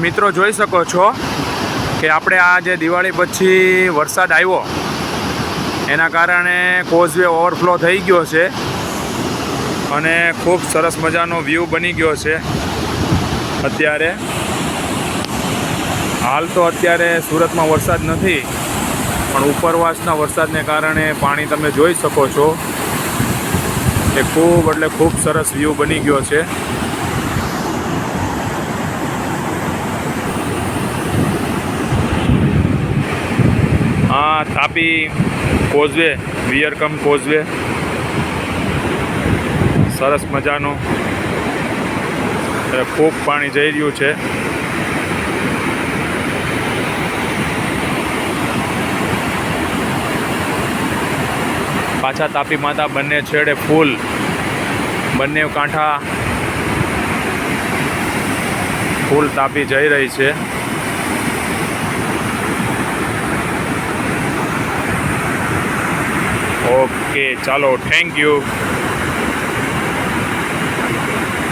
મિત્રો જોઈ શકો છો કે આપણે આ જે દિવાળી પછી વરસાદ આવ્યો એના કારણે કોઝવે ઓવરફ્લો થઈ ગયો છે અને ખૂબ સરસ મજાનો વ્યૂ બની ગયો છે. અત્યારે હાલ તો અત્યારે સુરતમાં વરસાદ નથી, પણ ઉપરવાસના વરસાદને કારણે પાણી તમે જોઈ શકો છો એ ખૂબ એટલે ખૂબ સરસ વ્યૂ બની ગયો છે. આ તાપી કોઝવે, વિયરકમ કોઝવે, સરસ મજાનો ખૂબ પાણી જઈ રહ્યું છે. પાછા તાપી માતા બંને છેડે ફૂલ, બંને કાંઠા ફૂલ તાપી જઈ રહી છે. ઓકે, ચાલો, થેન્ક યુ.